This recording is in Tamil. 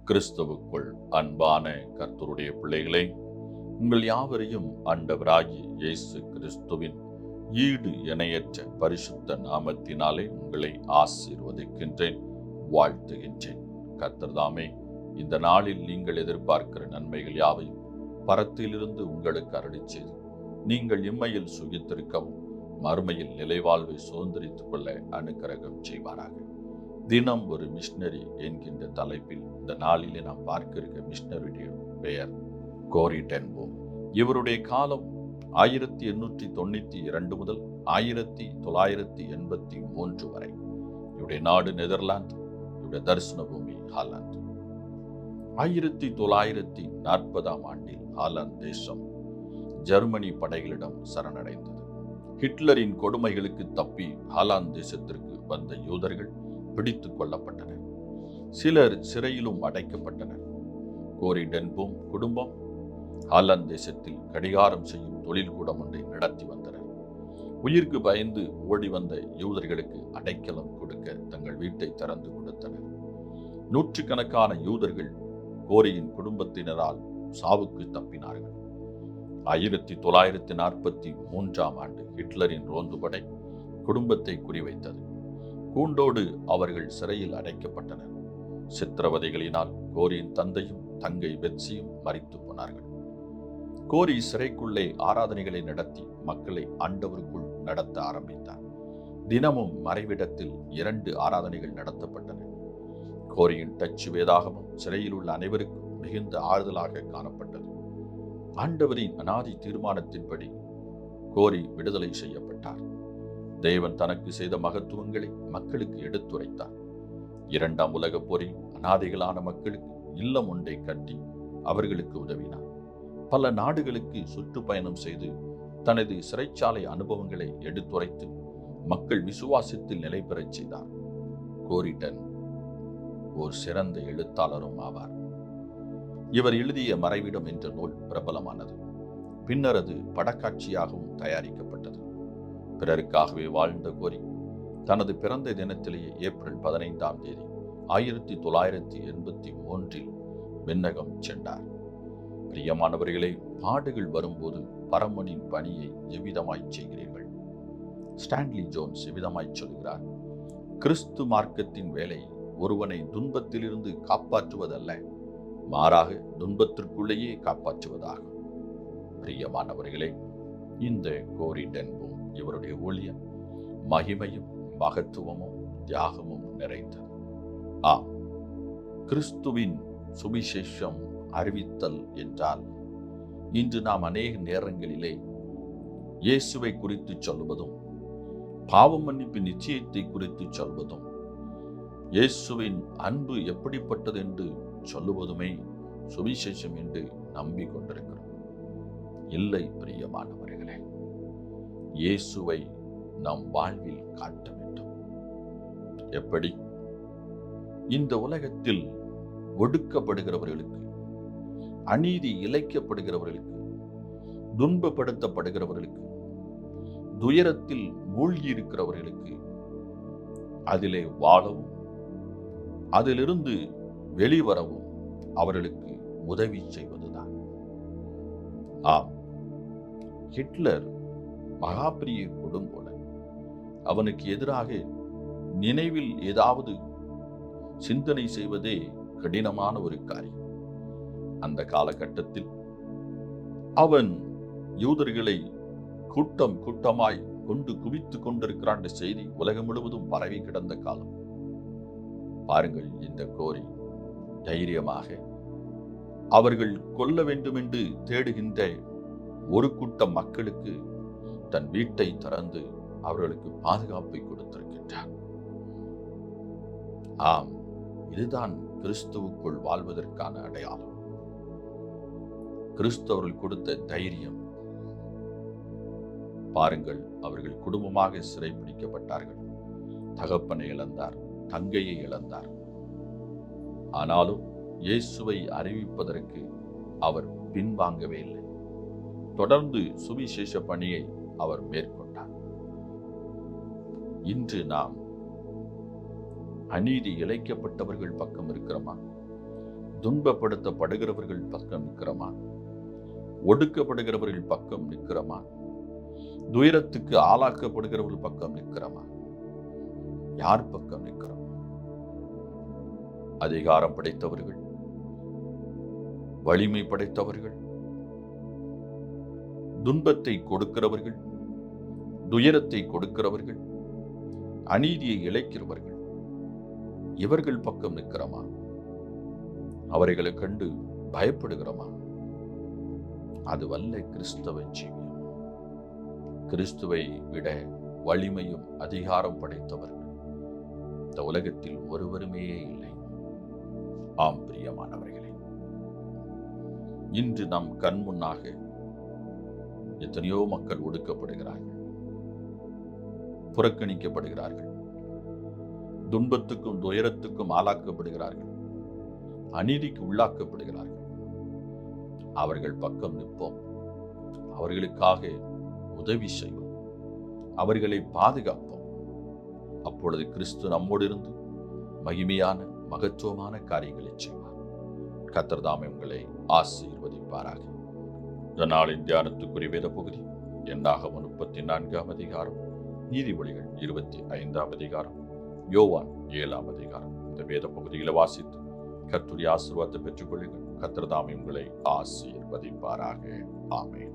கிறிஸ்துவுக்குள் அன்பான கர்த்தருடைய பிள்ளைகளே, உங்கள் யாவரையும் ஆண்டவராகிய இயேசு கிறிஸ்துவின் ஈடு இணையற்ற பரிசுத்த நாமத்தினாலே உங்களை ஆசீர்வதிக்கின்றேன், வாழ்த்துகின்றேன். கர்த்தர் தாமே இந்த நாளில் நீங்கள் எதிர்பார்க்கிற நன்மைகள் யாவையும் பரத்திலிருந்து உங்களுக்கு அருளிச் செய்து நீங்கள் இம்மையில் சுகித்திருக்கவும் மறுமையில் நிலைவாழ்வை சுதந்திரித்துக் கொள்ள அனுக்கிரகம் செய்வாராக. தினம் ஒரு மிஷனரி என்கின்ற தலைப்பில் இந்த நாளிலே நாம் பார்க்க இருக்க மிஷனரியுடைய பெயர் கோரி டென் போம். இவருடைய காலம் 1892 முதல் 1983 வரை. இவருடைய நாடு நெதர்லாந்து, இவருடைய தரிசன பூமி ஹாலாந்து. 1940 ஆண்டில் ஹாலாந்து தேசம் ஜெர்மனி படைகளிடம் சரணடைந்தது. ஹிட்லரின் கொடுமைகளுக்கு தப்பி ஹாலாந்து தேசத்திற்கு வந்த யூதர்கள் பிடித்துக் கொள்ளப்பட்டனர். சிலர் சிறையிலும் அடைக்கப்பட்டனர். கோரி டென் போம் குடும்பம் ஹாலாந்து தேசத்தில் கடிகாரம் செய்யும் தொழில் கூடம் ஒன்றை நடத்தி வந்தனர். உயிருக்கு பயந்து ஓடி வந்த யூதர்களுக்கு அடைக்கலம் கொடுக்க தங்கள் வீட்டை திறந்து கொடுத்தனர். நூற்றுக்கணக்கான யூதர்கள் கோரியின் குடும்பத்தினரால் சாவுக்கு தப்பினார்கள். 1943 ஆண்டு ஹிட்லரின் ரோந்து படை குடும்பத்தை குறிவைத்தது. கூண்டோடு அவர்கள் சிறையில் அடைக்கப்பட்டனர். சித்திரவதைகளினால் கோரியின் தந்தையும் தங்கை பெட்சியும் மரித்து போனார்கள். கோரி சிறைக்குள்ளே ஆராதனைகளை நடத்தி மக்களை ஆண்டவருக்குள் நடத்த ஆரம்பித்தார். தினமும் மறைவிடத்தில் 2 ஆராதனைகள் நடத்தப்பட்டன. கோரியின் டச்சு வேதாகமும் சிறையில் உள்ள அனைவருக்கும் மிகுந்த ஆறுதலாக காணப்பட்டது. ஆண்டவரின் அநாதி தீர்மானத்தின்படி கோரி விடுதலை செய்யப்பட்டார். தேவன் தனக்கு செய்த மகத்துவங்களை மக்களுக்கு எடுத்துரைத்தார். 2ஆம் உலகப் போரில் அநாதைகளான மக்களுக்கு இல்லம் ஒன்றை கட்டி அவர்களுக்கு உதவினார். பல நாடுகளுக்கு சுற்றுப்பயணம் செய்து தனது சிறைச்சாலை அனுபவங்களை எடுத்துரைத்து மக்கள் விசுவாசத்தில் நிலை பெறச் செய்தார். கோரி டென் ஒரு சிறந்த எழுத்தாளரும் ஆவார். இவர் எழுதிய மறைவிடம் என்ற நூல் பிரபலமானது. பின்னர் அது படக்காட்சியாகவும் தயாரிக்கப்பட்டது. பிறருக்காகவே வாழ்ந்த கோரி தனது பிறந்த தினத்திலேயே ஏப்ரல் 15ஆம் தேதி 1983 விண்ணகம் சென்றார். பிரியமானவர்களே, பாடுகள் வரும்போது பரமனின் பணியை எவ்விதமாய் செய்கிறீர்கள்? ஸ்டான்லி ஜோன்ஸ் எவ்விதமாய் சொல்கிறார், கிறிஸ்து மார்க்கத்தின் வேலை ஒருவனை துன்பத்திலிருந்து காப்பாற்றுவதல்ல, மாறாக துன்பத்திற்குள்ளேயே காப்பாற்றுவதாகும். பிரியமானவர்களே, இந்த கோரி டென் போம் இவருடைய ஊழியம் மகிமையும் மகத்துவமும் தியாகமும் நிறைந்தது. கிறிஸ்துவின் சுவிசேஷம் அறிவித்தல் என்றால் இன்று நாம் அநேக நேரங்களிலே இயேசுவை குறித்து சொல்வதும் பாவ மன்னிப்பு நிச்சயத்தை குறித்து சொல்வதும் இயேசுவின் அன்பு எப்படிப்பட்டது என்று சொல்லுவதுமே சுவிசேஷம் என்று நம்பிக்கொண்டிருக்கிறோம். இல்லை பிரியமானவர்களே, இயேசுவை நம் வாழ்வில் காட்ட வேண்டும். எப்படி? இந்த உலகத்தில் ஒடுக்கப்படுகிறவர்களுக்கு, அநீதி இழைக்கப்படுகிறவர்களுக்கு, துன்பப்படுத்தப்படுகிறவர்களுக்கு, துயரத்தில் மூழ்கி இருக்கிறவர்களுக்கு அதிலே வாழவும் அதிலிருந்து வெளிவரவும் அவர்களுக்கு உதவி செய்வதுதான். ஹிட்லர் மகாபிரிய கொடுங்கோலன். அவனுக்கு எதிராக நினைவில் ஏதாவது சிந்தனை செய்வதே கடினமான ஒரு காரியம். அந்த காலகட்டத்தில் அவன் யூதர்களை கூட்டம் கூட்டமாய் கொண்டு குவித்துக் கொண்டிருக்கிறான் என்ற செய்தி உலகம் முழுவதும் பரவி கிடந்த காலம். பாருங்கள், இந்த கோரி தைரியமாக அவர்கள் கொல்ல வேண்டும் என்று தேடுகின்ற ஒரு கூட்டம் மக்களுக்கு தன் வீட்டை திறந்து அவர்களுக்கு பாதுகாப்பை கொடுத்திருக்கின்றார். இதுதான் கிறிஸ்துவுக்குள் வாழ்வதற்கான அடையாளம். கிறிஸ்தவர்கள் கொடுத்த தைரியம். பாருங்கள், அவர்கள் குடும்பமாக சிறைப்பிடிக்கப்பட்டார்கள். தகப்பனை இழந்தார், தங்கையை இழந்தார். ஆனாலும் இயேசுவை அறிவிப்பதற்கு அவர் பின்வாங்கவே இல்லை. தொடர்ந்து சுவிசேஷ பணியை அவர் மேற்கொண்டார். இன்று நாம் அநீதி இழைக்கப்பட்டவர்கள் பக்கம் இருக்கிறோமா? துன்பப்படுத்தப்படுகிறவர்கள் பக்கம் நிற்கிறோமா? ஒடுக்கப்படுகிறவர்கள் பக்கம் நிற்கிறோமா? துயரத்துக்கு ஆளாக்கப்படுகிறவர்கள் பக்கம் நிற்கிறோமா? யார் பக்கம் நிற்கிறோம்? அதிகாரம் படைத்தவர்கள், வலிமை படைத்தவர்கள், துன்பத்தை கொடுக்கிறவர்கள், துயரத்தை கொடுக்கிறவர்கள், அநீதியை இழைக்கிறவர்கள், இவர்கள் பக்கம் நிற்கிறோமா? அவர்களை கண்டு பயப்படுகிறோமா? அதுவல்ல கிறிஸ்தவ ஜீவியம். கிறிஸ்துவை விட வலிமையும் அதிகாரம் படைத்தவர்கள் இந்த உலகத்தில் ஒருவருமே இல்லை. ஆம் பிரியமானவர்களே, இன்று நம் கண் முன்னாக எத்தனையோ மக்கள் ஒடுக்கப்படுகிறார்கள், புறக்கணிக்கப்படுகிறார்கள், துன்பத்துக்கும் துயரத்துக்கும் ஆளாக்கப்படுகிறார்கள், அநீதிக்கு உள்ளாக்கப்படுகிறார்கள். அவர்கள் பக்கம் நிற்போம், அவர்களுக்காக உதவி செய்வோம், அவர்களை பாதுகாப்போம். அப்பொழுது கிறிஸ்து நம்மோடு இருந்து மகிமையான மகத்துவமான காரியங்களை செய்வார். கர்த்தர் தாமே உங்களை ஆசீர்வதிப்பாராக. இந்த நாளின் தியானத்துக்குரிய வேத பகுதி என்னாகமம் 34ஆம் அதிகாரம், நீதிமொழிகள் 25ஆம் அதிகாரம், யோவான் 7ஆம் அதிகாரம். இந்த வேத பகுதிகளை வாசித்து கர்த்தருடைய ஆசீர்வாதத்தை பெற்றுக் கொள்ளுங்கள். கர்த்தர் தாமே உங்களை ஆசீர்வதிப்பாராக. ஆமென்.